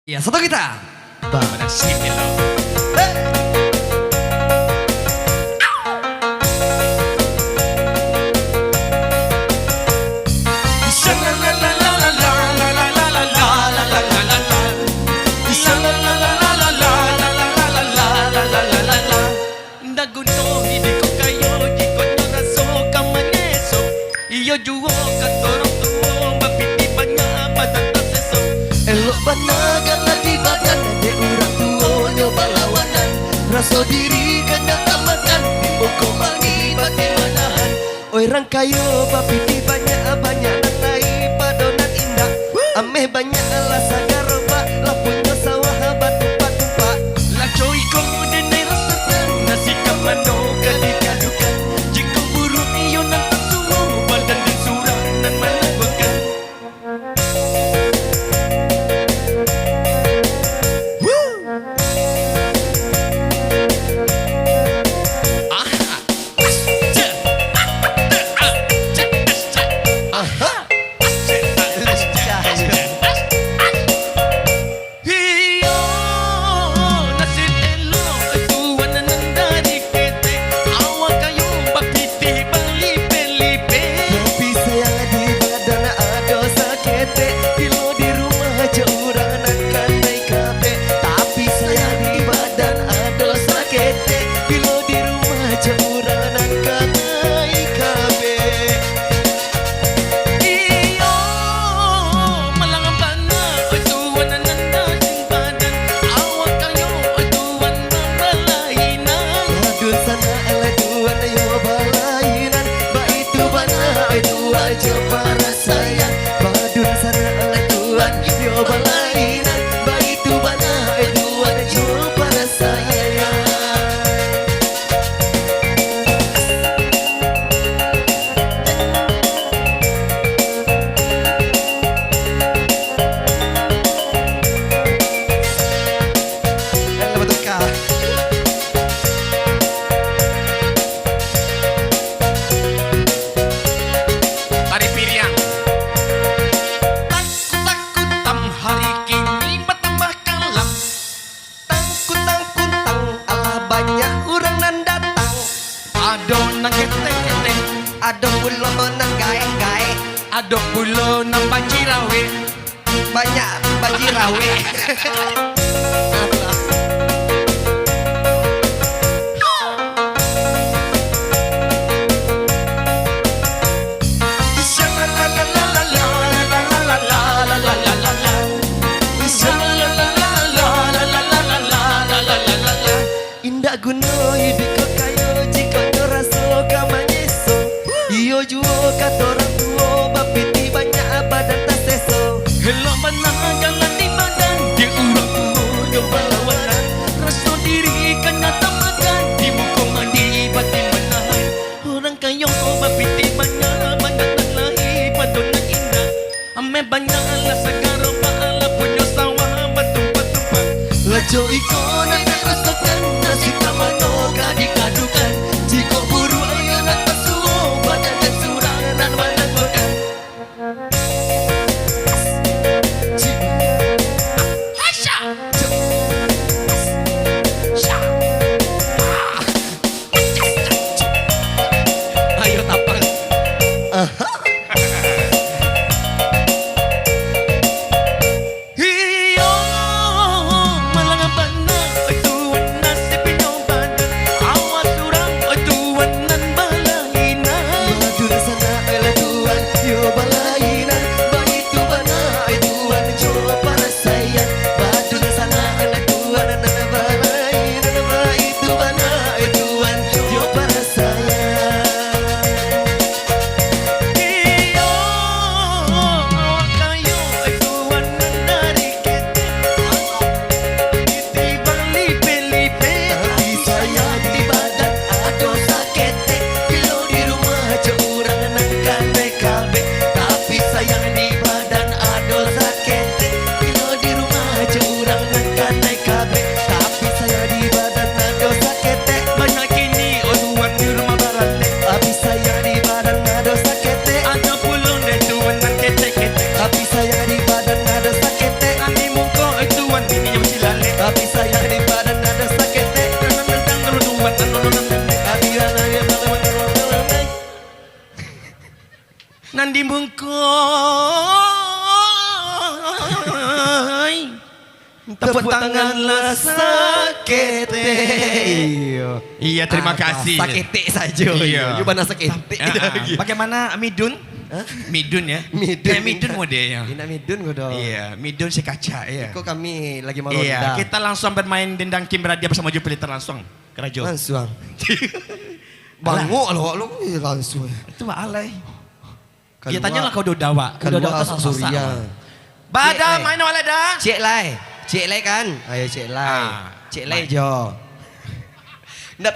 Ya, satu kita. Pada sini loh. Iyo juo katorong tuo mapiti banyak badan taseso elok banagan lagi badan de urang tuo nyoba lawanan raso diri kena tamakan di pokok mangi bati manahan oi rang kayo papiti banyak banyak nanai padonan indah ameh banyak lah sagaroba lapunyo sawah batu-batu la coy ko denai rasatan nasi kamano kadikadukan jika burung iyo nang para sayang badun sana tuan yo balainan baik tu bana tuan yo para sayang Ada pulau nang gae-gae, ada pulau nang bajirawe, banyak bajirawe. Indah gunung hidup kayu jika ngerasa kamanya iyo juo katorang tuo bapiti banyak badan taseso helok banagan lati badan di urang tuo nyoba lawanan raso diri kena tamakan di muka mandi batin menahan orang kayong bapiti banyak badan lahi padonan indah ame banyak lah sagaro paala punyo sawah batu-batu lajo ikon ang rasakan nasi kamano kadikadukan jiko buru ayo nak Tepuk tanganlah sakete. Iya, terima kasih. Sakete saja. Iya. You mana sakete. Bagaimana Midun? Midun ya? Midun. Midun modelnya. Ina midun kau dah. Iya, Midun si kaca ya. Kok kami lagi mau Iya, ronda. kita langsung bermain dendang Kim Radio bersama Jupiter langsung. Kerajo. Langsung. Banguk lo langsung. Itu alay. Keluar. Dia tanyalah kau dodawa. Keluar Dodawa Surya. Bada main oleh dah. Cik Lai kan? Ayo Cik Lai. Ah, Cik Lai jo.